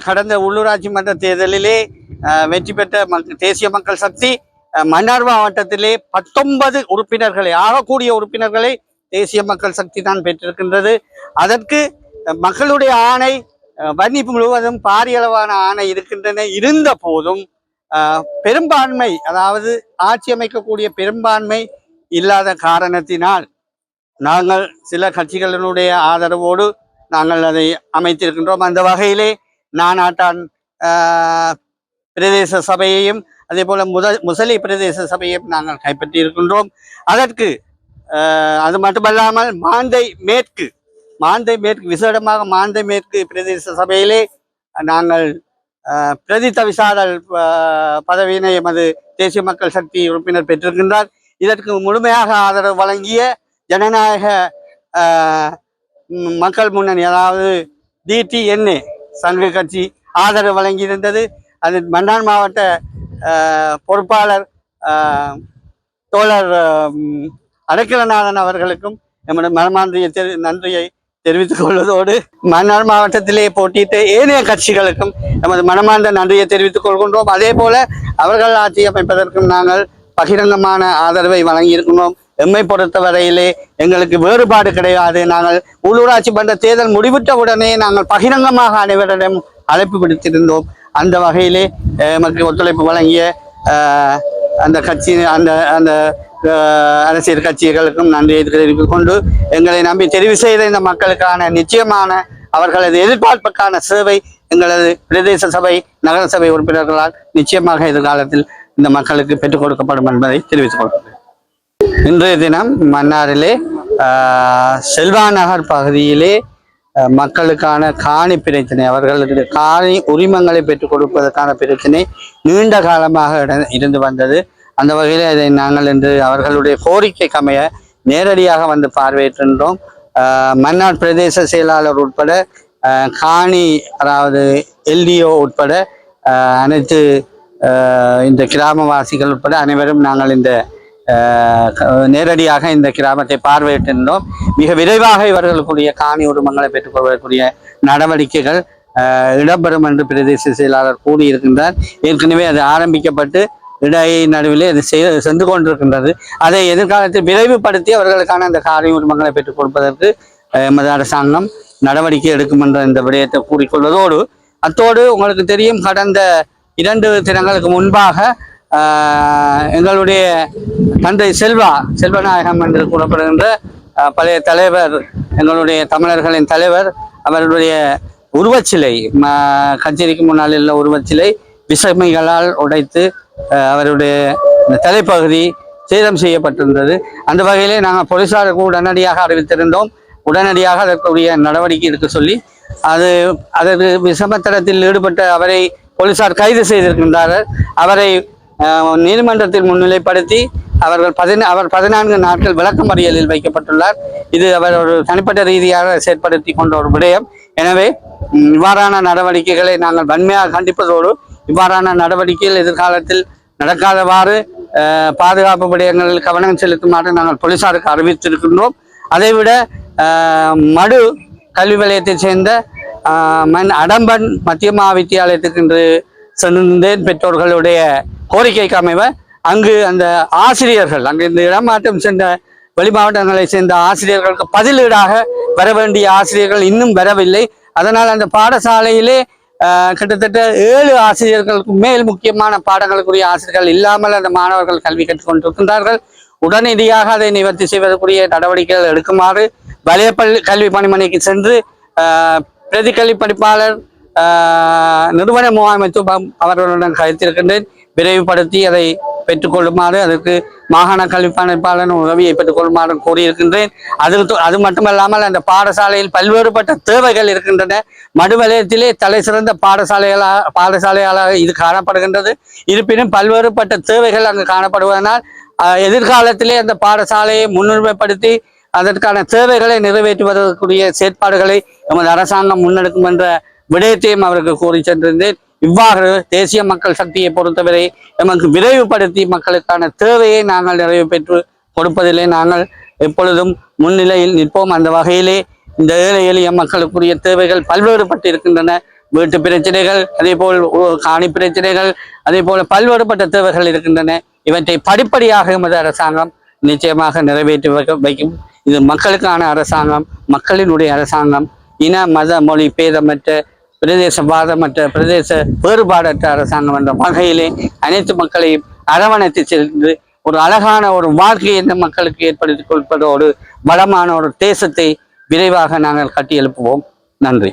கடந்த உள்ளூராட்சி மன்ற தேர்தலிலே வெற்றி பெற்ற தேசிய மக்கள் சக்தி மன்னார் மாவட்டத்திலே 19 உறுப்பினர்களை ஆகக்கூடிய உறுப்பினர்களை தேசிய மக்கள் சக்தி தான் பெற்றிருக்கின்றது. அதற்கு மக்களுடைய ஆணை வன்னிப்பு முழுவதும் பாரியளவான ஆணை இருக்கின்றன. இருந்த போதும் பெரும்பான்மை, அதாவது ஆட்சி அமைக்கக்கூடிய பெரும்பான்மை இல்லாத காரணத்தினால் நாங்கள் சில கட்சிகளினுடைய ஆதரவோடு நாங்கள் அதை அமைத்திருக்கின்றோம். அந்த வகையிலே நானாட்டான் பிரதேச சபையையும் அதே போல முசலி பிரதேச சபையையும் நாங்கள் கைப்பற்றி இருக்கின்றோம். அதற்கு அது மட்டுமல்லாமல் மாந்தை மேற்கு விசேடமாக மாந்தை மேற்கு பிரதேச சபையிலே நாங்கள் பிரதி தவிசாளர் பதவியினை எமது தேசிய மக்கள் சக்தி உறுப்பினர் பெற்றிருக்கின்றார். இதற்கு முழுமையாக ஆதரவு வழங்கிய ஜனநாயக மக்கள் முன்னணி, அதாவது DTNA சங்க கட்சி ஆதரவு வழங்கியிருந்தது. அது மன்னார் மாவட்ட பொறுப்பாளர் தோழர் அடைக்கலநாதன் அவர்களுக்கும் எமது மனமார்ந்த நன்றியை தெரிவித்துக் கொள்வதோடு மன்னார் மாவட்டத்திலே போட்டியிட்ட ஏனைய கட்சிகளுக்கும் எமது மனமார்ந்த நன்றியை தெரிவித்துக் கொள்கின்றோம். அதே போல அவர்கள் ஆட்சி அமைப்பதற்கும் நாங்கள் பகிரங்கமான ஆதரவை வழங்கியிருக்கின்றோம். எம்மை பொறுத்தவரையிலே எங்களுக்கு வேறுபாடு கிடையாது. நாங்கள் உள்ளூராட்சி மன்ற தேர்தல் முடிவிட்ட உடனே நாங்கள் பகிரங்கமாக அனைவரிடம் அழைப்பு விடுத்திருந்தோம். அந்த வகையிலே எமக்கு ஒத்துழைப்பு வழங்கிய அந்த கட்சி அந்த அரசியல் கட்சிகளுக்கும் நன்றியை தெரிவித்துக் கொண்டு எங்களை நம்பி தெரிவு செய்த இந்த மக்களுக்கான நிச்சயமான அவர்களது எதிர்பார்ப்புக்கான சேவை எங்களது பிரதேச சபை நகர சபை உறுப்பினர்களால் நிச்சயமாக எதிர்காலத்தில் இந்த மக்களுக்கு பெற்றுக் கொடுக்கப்படும் என்பதை தெரிவித்துக் கொள்கிறேன். இன்றைய தினம் மன்னாரிலே செல்வா நகர் பகுதியிலே மக்களுக்கான காணி பிரச்சனை, அவர்களுக்கு காணி உரிமங்களை பெற்றுக் கொடுப்பதற்கான பிரச்சனை நீண்ட காலமாக இருந்து வந்தது. அந்த வகையில் இதை நாங்கள் இன்று அவர்களுடைய கோரிக்கைக்கு அமைய நேரடியாக வந்து பார்வையிட்டிருந்தோம். மன்னார் பிரதேச செயலாளர் உட்பட காணி, அதாவது LDO உட்பட அனைத்து இந்த கிராமவாசிகள் உட்பட அனைவரும் நாங்கள் இந்த நேரடியாக இந்த கிராமத்தை பார்வையிட்டிருந்தோம். மிக விரைவாக இவர்களுக்குரிய காணி உரிமங்களை பெற்றுக்கொள்வதற்குரிய நடவடிக்கைகள் இடம்பெறும் என்று பிரதேச செயலாளர் கூறியிருக்கின்றார். ஏற்கனவே அது ஆரம்பிக்கப்பட்டு இடையே நடுவிலே அது சென்று கொண்டிருக்கின்றது. அதை எதிர்காலத்தில் விரைவுபடுத்தி அவர்களுக்கான அந்த காணி உரிமங்களை பெற்றுக் கொடுப்பதற்கு எமது அரசாங்கம் நடவடிக்கை எடுக்கும் என்ற இந்த விடயத்தை கூறிக்கொள்வதோடு, அத்தோடு உங்களுக்கு தெரியும், கடந்த 2 தினங்களுக்கு முன்பாக எங்களுடைய தந்தை செல்வநாயகம் என்று கூறப்படுகின்ற பழைய தலைவர், எங்களுடைய தமிழர்களின் தலைவர், அவருடைய உருவச்சிலை, கச்சேரிக்கு முன்னால் உள்ள உருவச்சிலை விசமிகளால் உடைத்து அவருடைய தலைப்பகுதி சேதம் செய்யப்பட்டிருந்தது. அந்த வகையிலே நாங்கள் போலீசாருக்கு உடனடியாக அறிவித்திருந்தோம். உடனடியாக அதற்குரிய நடவடிக்கை எடுக்க சொல்லி அதற்கு விசமத்தனத்தில் ஈடுபட்ட அவரை போலீசார் கைது செய்திருக்கின்றார்கள். அவரை நீதிமன்றத்தில் முன்னிலைப்படுத்தி அவர் 14 நாட்கள் விளக்கமறியலில் வைக்கப்பட்டுள்ளார். இது அவர் ஒரு தனிப்பட்ட ரீதியாக செயற்படுத்தி கொண்ட ஒரு விடயம். எனவே இவ்வாறான நடவடிக்கைகளை நாங்கள் வன்மையாக கண்டிப்பதோடு, இவ்வாறான நடவடிக்கைகள் எதிர்காலத்தில் நடக்காதவாறு பாதுகாப்பு விடயங்களில் கவனம் செலுத்துமாறு நாங்கள் போலீசாருக்கு அறிவித்திருக்கின்றோம். அதைவிட மடு கல்வி வலயத்தைச் சேர்ந்த அடம்பன் மத்திய வித்தியாலயத்துக்கு இன்று சென்றேன். பெற்றோர்களுடைய கோரிக்கைக்கு அமைவ அங்கு அந்த ஆசிரியர்கள், அங்கு இந்த இடமாற்றம் சென்ற வெளி மாவட்டங்களை சேர்ந்த ஆசிரியர்களுக்கு பதிலீடாக வர வேண்டிய ஆசிரியர்கள் இன்னும் வரவில்லை. அதனால் அந்த பாடசாலையிலே கிட்டத்தட்ட 7 ஆசிரியர்களுக்கு மேல் முக்கியமான பாடங்களுக்குரிய ஆசிரியர்கள் இல்லாமல் அந்த மாணவர்கள் கல்வி கற்றுக்கொண்டிருக்கின்றார்கள். உடனடியாக அதை நிவர்த்தி செய்வதற்குரிய நடவடிக்கைகள் எடுக்குமாறு வலய கல்வி பணிமனைக்கு சென்று பிரதி கல்வி படிப்பாளர் நிறுவன முகாமைத்துவம் அவர்களுடன் கருத்திருக்கின்றேன். விரைவுபடுத்தி அதை பெற்றுக்கொள்ளுமாறு, அதற்கு மாகாண கல்வி பணிப்பாளர் உதவியை பெற்றுக்கொள்ளுமாறு கூறியிருக்கின்றேன். அது மட்டுமல்லாமல் அந்த பாடசாலையில் பல்வேறுபட்ட தேவைகள் இருக்கின்றன. மடுவலயத்திலே தலை சிறந்த பாடசாலைகளாக இது காணப்படுகின்றது. இருப்பினும் பல்வேறுபட்ட தேவைகள் அங்கு காணப்படுவதனால் எதிர்காலத்திலே அந்த பாடசாலையை முன்னுரிமைப்படுத்தி அதற்கான தேவைகளை நிறைவேற்றுவதற்குரிய செயற்பாடுகளை எமது அரசாங்கம் முன்னெடுக்கும் என்ற விடயத்தையும் அவருக்கு கூறி சென்றிருந்தேன். இவ்வாறு தேசிய மக்கள் சக்தியை பொறுத்தவரை நமக்கு விரைவுபடுத்தி மக்களுக்கான தேவையை நாங்கள் நிறைவு பெற்று கொடுப்பதிலே நாங்கள் எப்பொழுதும் முன்னிலையில் நிற்போம். அந்த வகையிலே இந்த ஏழை எளிய மக்களுக்குரிய தேவைகள் பல்வேறுபட்டு இருக்கின்றன. வீட்டு பிரச்சனைகள், அதே போல் காணி பிரச்சனைகள், அதே போல பல்வேறுபட்ட தேவைகள் இருக்கின்றன. இவற்றை படிப்படியாக எமது அரசாங்கம் நிச்சயமாக நிறைவேற்றி வைக்கும். இது மக்களுக்கான அரசாங்கம், மக்களினுடைய அரசாங்கம், இன மத மொழி பேதமற்ற, பிரதேசவாதமற்ற, பிரதேச வேறுபாடற்ற அரசாங்கம் என்ற வகையிலே அனைத்து மக்களையும் அரவணைத்து சென்று ஒரு அழகான ஒரு வாழ்க்கையை இந்த மக்களுக்கு ஏற்படுத்திக் கொடுப்பதோடு வளமான ஒரு தேசத்தை விரைவாக நாங்கள் கட்டியெழுப்புவோம். நன்றி.